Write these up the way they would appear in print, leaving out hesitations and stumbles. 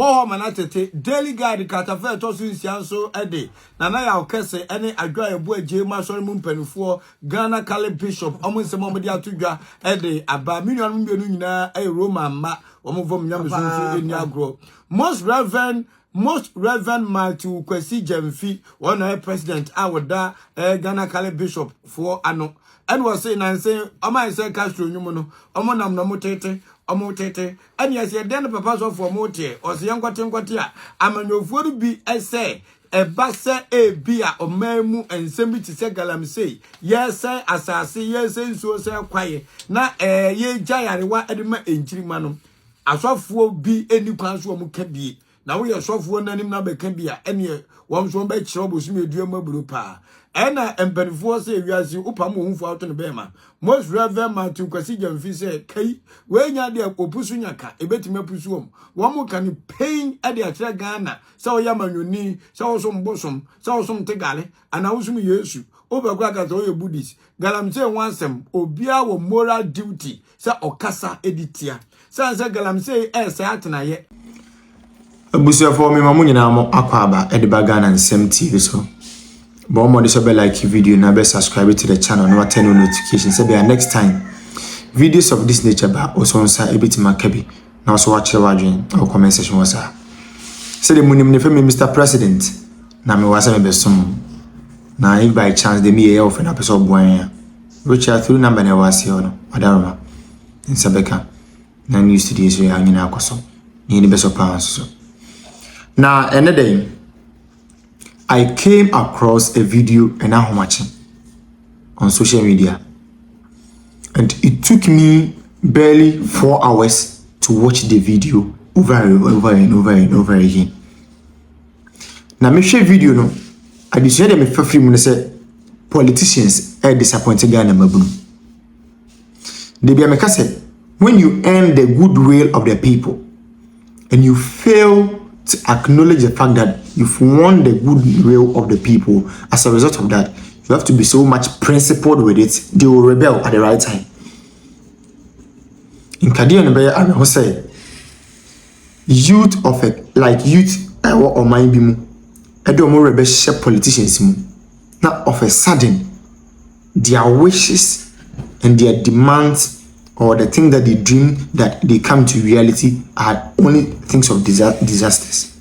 Oh, manatete daily guide katafe tosu nsianso ede nana ya Kesse ene adwa ebu agema sori mu mpanifo Ghana Kale Bishop omo nsem omo di atodwa ede aba million mbienu nyina e Roma ma omo vom nyam so eni agro most reverend Matu Kesse Jemfi one president awoda Ghana Kale Bishop for ano and was saying and say omo say Castro nyumo no omo nam no motete omotete and yes ye den papa so for motie o se yankwate a amanyofuoru bi ese e ba se e bia o mamu ensem bi ti se galamsey yes asase yes nsuo se kwaye na ye jayarewa edema enchirima no asofo bi eni kwan so mu kabie na wo ye sofo nanim na be ka bia ene won so be kire obosum edua maburu pa ena empanifo se wiase upam ohunfo auto ne bema most reverend Matu Kesse Jemfi se kai we nya de akopusu nyaka ebetima pusuom wo mo kan pain e de akire Ghana se wo yamanwoni se wo so mbosom se wo so mtegale ana wo sum Yesu obekwa ka so ye Buddhist galamse wansem obia wo moral duty se okasa editia se galamse se atenaye abusuafo me mamu nyina mo akwaba ediba Ghana nsem TV so but more this be like video na be subscribe to the channel no turn on notifications say be next time videos of this nature ba also onsa ebitima kabi na also watch the wadwen or comment section wasa say the munim ne femi Mr. President na me wasa me besom na if by chance de me ye ofen na person boan which are through number na wase no adaroma in sabeka na news today so ya nyina akoso ni beso pa so na another I came across a video and I'm watching on social media, and it took me barely 4 hours to watch the video over and over again. Now, me share video no. I decided me for free. Say politicians are disappointed Ghana mabunu. They be make say when you earn the goodwill of the people and you fail to acknowledge the fact that you've won the goodwill of the people, as a result of that, you have to be so much principled with it, they will rebel at the right time. In Kadia Nebe, I will say, youth of or mind bimu, Addo rebel politicians, now of a sudden, their wishes and their demands or the thing that they dream that they come to reality are only things of disasters.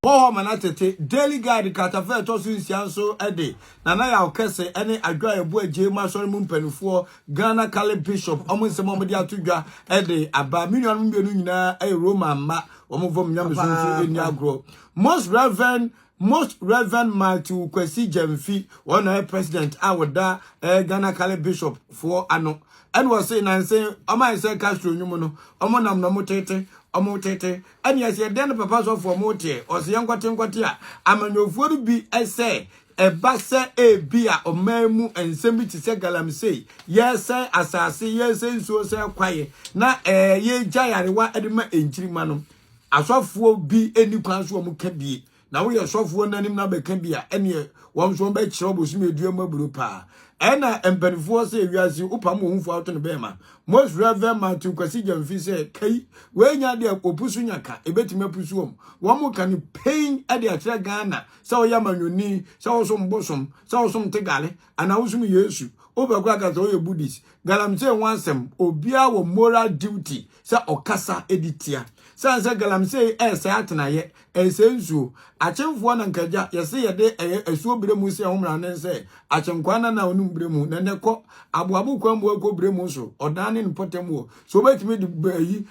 Oh, manatete daily guide katafe tosu nsianso ede nana ya Kesse ene adwa ebu agema sori mu mpanifo Ghana Kale Bishop omo nsem omo di atodwa ede aba million mbienu nyina e Roma ma omo vom nyam so eni agro most reverend Matu Kesse Jemfi one president awoda Ghana Kale Bishop for ano and was saying and say omo say Castro nyumo no omo nam no motete omotete and yes ye den papa so for motie o se yankwate a amanyofuoru bi ese e ba se e bia o mamu ensem bi ti se galamsey yes asase yes nsuo se kwaye na ye jayarewa edema enchirima no asofo bi eni kwan so mu kabie na wo ye sofo nanim na be ka bia ene won so be kire obosum edua maburu pa ena empanifo se wiase upam ohunfo auto ne bema most reverend Matu Kesse Jemfi se kai we nya de opusu nyaka ebetima pusuom wo mo kan pain ade akire Ghana se wo yamanwoni se wo so mbosom se wo so mtegale ana wo sum Yesu obekwa ka so ye Buddhist galamse wansem obia wo moral duty se okasa editia sanse galamse se atenaye esensu achemfo na nkaja yese yede esuo bremu se homra ne se achenkwana na onu bremu na neko aboabu kwambo akọ bremu so odane npotemu so betimi di bayi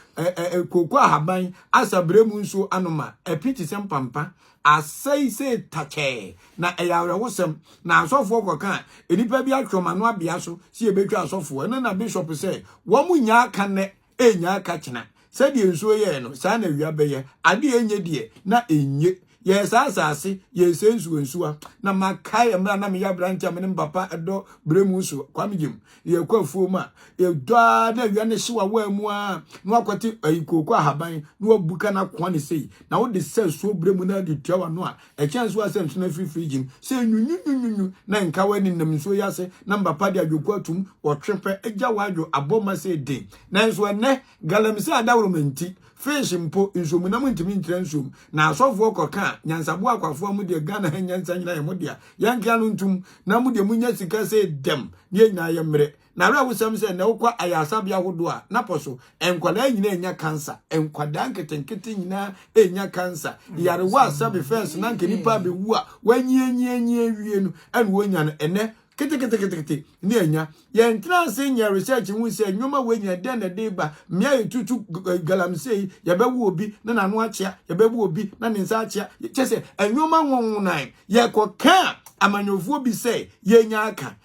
kokọ ahaban asa bremu nso anoma epiti sempampa asai se tache na eyawre wosem na asofo koka enipa bi atwoma no abia so si ebetwa asofo na bishop se wo munya aka ne enya aka kina said the nsuo ye no sa na wia beye ade enye die na enye yes asase yes nsuo na makai emra na me ya branch amene papa edo bremu so kwamgem ye kwafuo ma e doa na wia ne hyewa wa mu a no akwati ayikoko ahaban no abuka na kwa ne sei na wo de se so bremu na de tuawa no a e chance asem so na free gym se nyunyunyunyu na nka wani nam nsuo yase na papa de adwoku atum wo twempe egya wadwo aboma se den na nso ne galamse adawromenti fish mpo nsomu na muntimi ntre nsom na asofo koka nyansabo akwafo mu de Ghana nyansa nyina ye modia yanka no ntum na mu de munya sika se dem ne nyina ye mre na ra wusam se na ukwa ayasa bia hodo a na poso enkwada nyina enya cancer enkwada nketenkete nyina enya cancer yare wa sabe first na nke nipa be wu a wanyienyienyi wie no ene wonya no ene kete ni enya ye ntina se nya research hu se nwoma wenya den na de ba mia yetutu galamsey ye bewu obi na nanu achia ye bewu obi na ninsa achia chese enwoma nwonwunan ye koka amanyofuo bi se ye nya aka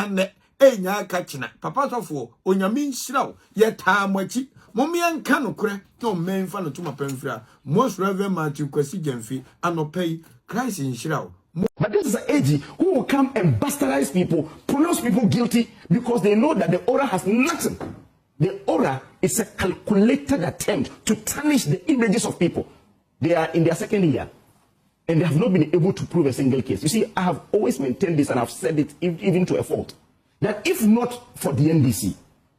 ne enya aka china papa sofo onyame nhiraw ye taamachi momia nka no kure no menfa no tuma pamfira most reverend Kesse Gyamfi anopei Christ nhiraw. But this is an AG who will come and bastardize people, pronounce people guilty because they know that the aura has nothing. The aura is a calculated attempt to tarnish the images of people. They are in their second year and they have not been able to prove a single case. You see, I have always maintained this and I've said it even to a fault, that if not for the NDC,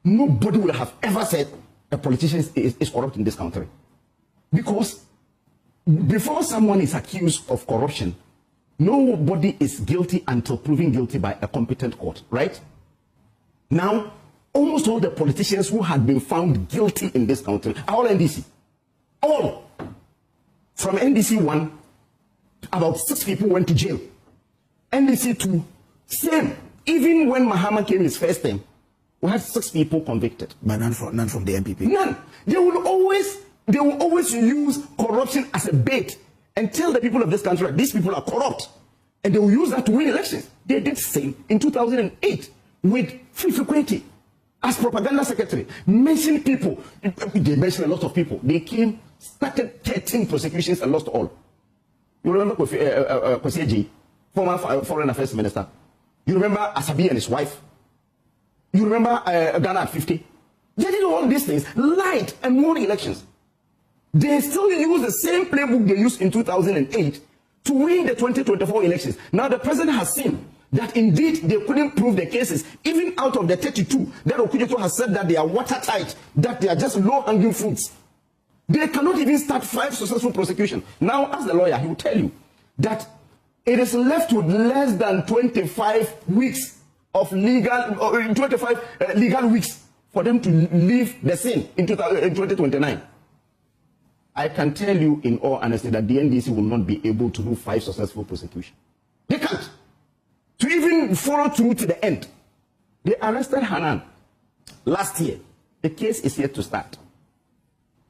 nobody would have ever said a politician is corrupt in this country. Because before someone is accused of corruption, nobody is guilty until proven guilty by a competent court, right? Now, almost all the politicians who had been found guilty in this country are all NDC. All. From NDC 1, about 6 people went to jail. NDC 2, same. Even when Mahama came his first time, we had 6 people convicted. But none from the MPP. None. They will always use corruption as a bait and tell the people of this country that these people are corrupt. And they will use that to win elections. They did the same in 2008 with Fifi as propaganda secretary. Mentioned people. They mentioned a lot of people. They came, started 13 prosecutions and lost all. You remember Kesse, former foreign affairs minister. You remember Asabi and his wife. You remember Ghana at 50. They did all these things, lied and won elections. They still use the same playbook they used in 2008 to win the 2024 elections. Now the president has seen that indeed they couldn't prove the cases. Even out of the 32, that Okujeto has said that they are watertight, that they are just low-hanging fruits. They cannot even start 5 successful prosecutions. Now, as the lawyer, he will tell you that it is left with less than 25 weeks of legal, 25 legal weeks for them to leave the scene in 2029. I can tell you in all honesty that the NDC will not be able to do 5 successful prosecutions. They can't. To even follow through to the end. They arrested Hanan last year. The case is yet to start.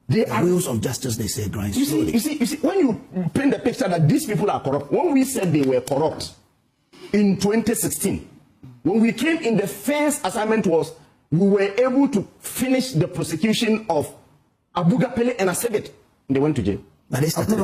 The wheels of justice, they say, grind slowly. You see, when you paint the picture that these people are corrupt, when we said they were corrupt in 2016, when we came in, the first assignment was we were able to finish the prosecution of Abuga Pele and Asebet. They went to jail. But they started.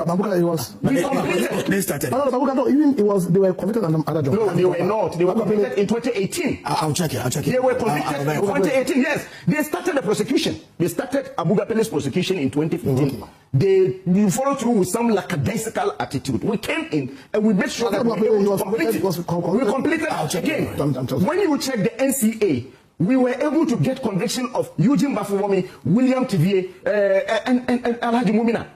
They started. Even it was, they were convicted on other jobs. No, they were not. They were convicted in 2018. I'll check it. They were convicted in 2018. Yes, they started the prosecution. They started Abuga Pele's prosecution in 2015. They followed through with some lackadaisical attitude. We came in and we made sure that we completed. Again, when you check the NCA, we were able to get conviction of Eugene Bafuwomi, William Tivier, and Alhaji Mumina.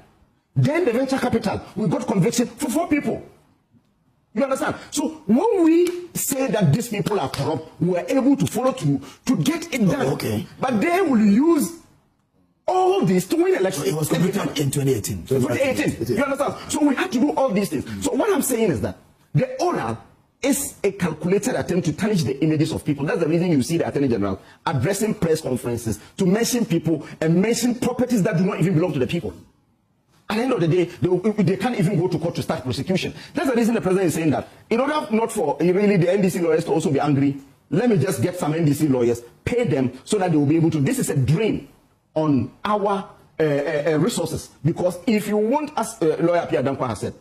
Then the venture capital, we got conviction for 4 people. You understand? So when we say that these people are corrupt, we were able to follow through to get it done. Okay. But they will use all this to win elections. It was completed in 2018. 2018. You understand? So we had to do all these things. So what I'm saying is that the oral is a calculated attempt to tarnish the images of people. That's the reason you see the Attorney General addressing press conferences to mention people and mention properties that do not even belong to the people. At the end of the day, they can't even go to court to start prosecution. That's the reason the president is saying that. In order not for really the NDC lawyers to also be angry, let me just get some NDC lawyers, pay them so that they will be able to. This is a drain on our resources. Because if you want, as lawyer Pierre Dankwa has said,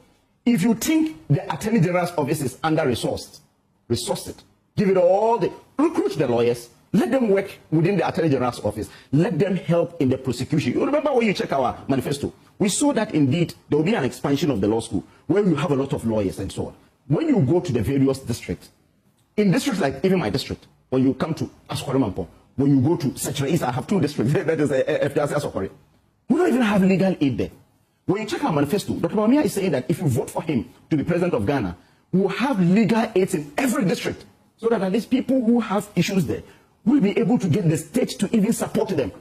if you think the Attorney General's office is under-resourced, resource it. Give it all the... Recruit the lawyers. Let them work within the Attorney General's office. Let them help in the prosecution. You remember when you check our manifesto? We saw that indeed there will be an expansion of the law school where you have a lot of lawyers and so on. When you go to the various districts, in districts like even my district, when you come to Asokore Mampo, when you go to Secretary East, I have 2 districts. That is FDC Asokore. We don't even have legal aid there. When you check our manifesto, Dr. Mamiya is saying that if you vote for him to be president of Ghana, we will have legal aids in every district, so that at least people who have issues there will be able to get the state to even support them.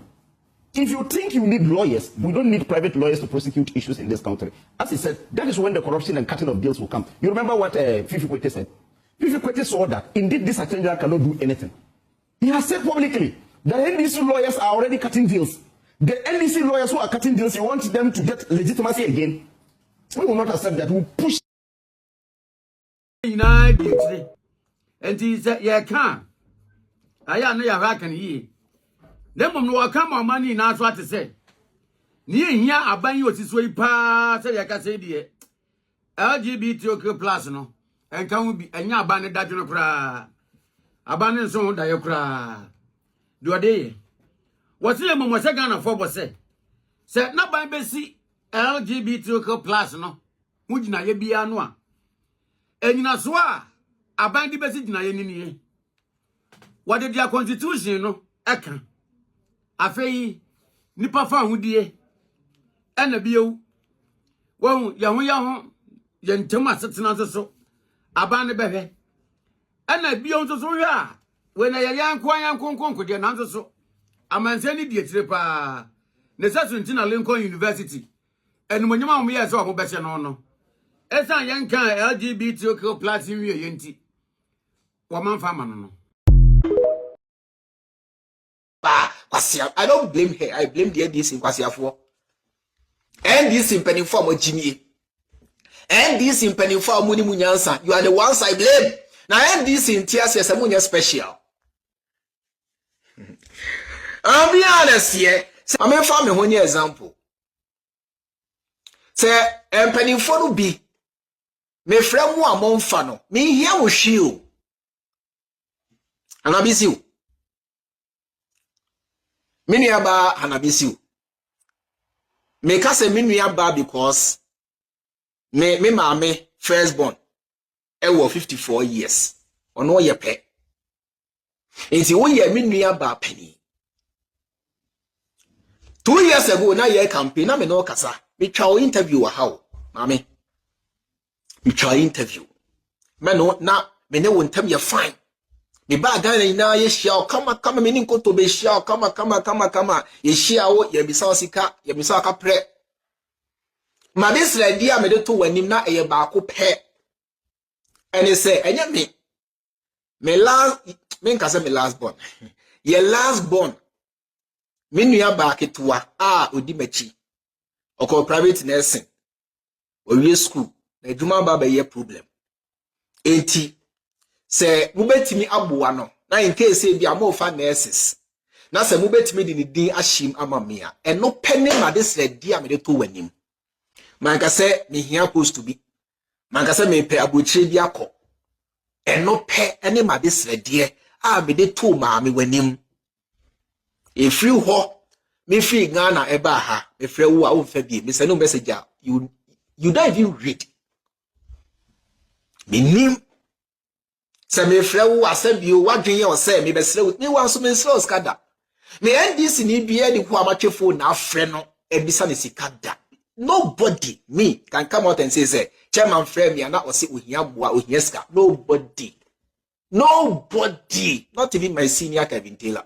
If you think you need lawyers, we don't need private lawyers to prosecute issues in this country. As he said, that is when the corruption and cutting of deals will come. You remember what Fifi Kwete said? Fifi Kwete saw that indeed this attorney general cannot do anything. He has said publicly that NDC lawyers are already cutting deals. The NDC lawyers who are cutting deals, you want them to get legitimacy again? We will not accept that. We will push. And he said, yeah, can't. I know you can hear. Them will come on money, and what to say. Near here, I buy you this way, pass, I can say, dear. LGBT plus, no, and can be a young bandit that you cry. Abandon so that you cry. Do a day. What's the moment was second of 4%? Said not by Bessie LGBT plus, no. Would you not be a noa? And in a swa, a bandy Bessie na yenny. What did your constitution, no? Eka. A fay, Nippa found dear. And a bill. Well, young, young Thomas, it's not so. A bandy baby. And I be on so ya. When I young quiet conquer the answer so. A man sending the tripa. Necessity in Lincoln University. And when your mom hears all better no. As a young kind LGBT plus in your yenti. Woman farmer no. I don't blame her. I blame the NDC in Kwasia for. NDC in penny form of Jimmy. NDC in penny form Muni Munyansa. You are the ones I blame. Now NDC in tears is a Munya special. I'll be honest here. I'm a farmer one example. Say, and penny for be. Me friend one month fano. Me here with you. And I be you. Mini aba hanabisiu. Me kase minu aba because me maame firstborn ewo 54 years. Ono ye pe. Enti wo ye minu aba penny. 2 years ago na ye campaign na me no kasa. Me twa interview wa how. Maame. Me twa interview. Me no na me ne wo ntem ye fine. Me ba Ghana na ye shia kama me ni nkoto be shia kama ye shia wo ye bisa osika ye bisa aka pre ma this ready a me de to wanim na ye ba ko pe ene say enye me last born ye last born me nua ba ketua odi machi oko private nursing o school na adwuma ba ye problem enti se mubetimi aboa no na in case e bia mo fa nurses na se mubetimi di ni din ashim amamia eno pene ma this ready am de to wanim manka se me hia post to be manka se me pe abochire bi akọ eno pe ene ma this ready a me de to ma me wanim e free ho me free Ghana eba ha me free wo a wo fa bi me se no message you don't even read me nim. Se me frewu asembio wadwen ye o se me besrewu me wan so me srewu skada me NDC ni bia di ko amatwefo na afre no ebisa ne sikada nobody me can come out and say chairman frame me na o se ohia boa ohia ska nobody not even my senior Kevin Taylor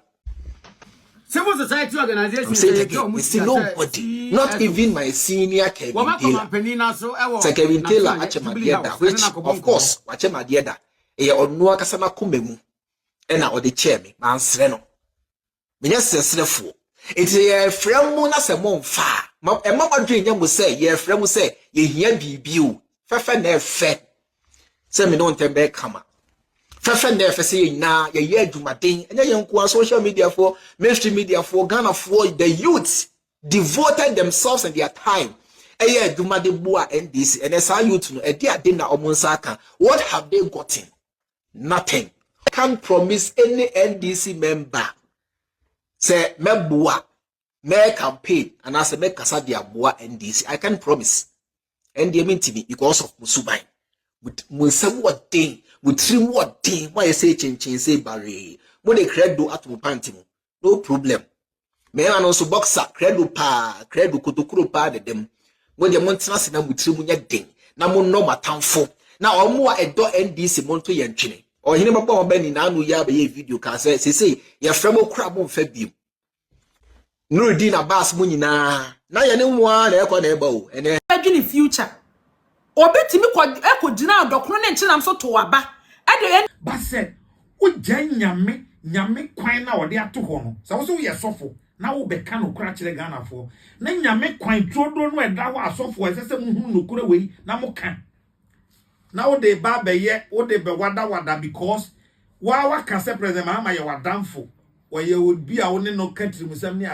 civil society organization say nobody not even my senior Kevin Taylor so Kevin Taylor achemadieda which of course achemadieda e onu akasa na komemu e na ode chair me mansre no menya sesrefo enti ye fremu na se mo mfa e mamadwe nya mo se ye fremu se ye hia bibi o fefe na efe se me no ntembe kama fefe na efe se ye na ye adwumaden enya ye nko social media for mainstream media for Ghana for the youth devoted themselves and their time eye adwumade boa NDC and esa youth no e dia ade na omonsa aka what have they gotten? Nothing. I can't promise any NDC member say meboa me campaign and as me kasa dia boa NDC. I can't promise. NDC mean to me because of musubai. With musem what thing, with trim what thing, why you say chin say barre. When they create do at pantimu. No problem. me ano so boxer credo kotokuro pa de dem mo de montena se na mutiri mu nya den na mo no matamfo na omo a edo NDC monto ye ntwene ohene baba oba ni na anu ya ba ye video ka se ye fremo kura mo mfa biem Nurudin Abbas mu nyina na ye ne moa na ekọ na eba o ene adwini future obetimi ko gina adokro ne nkyinam so to aba ade ba se o gyan nyame kwan na ode ato ho no se wo so ye sofo na wo beka no kura kire Ghana fo na nyame kwan todo no eda ho asofo esese muhu no kura wei na mo kan na wo de ba be ye wo de be wada because wa ka se president ma ye wadamfo wo ye would be a wo ne no country musam ni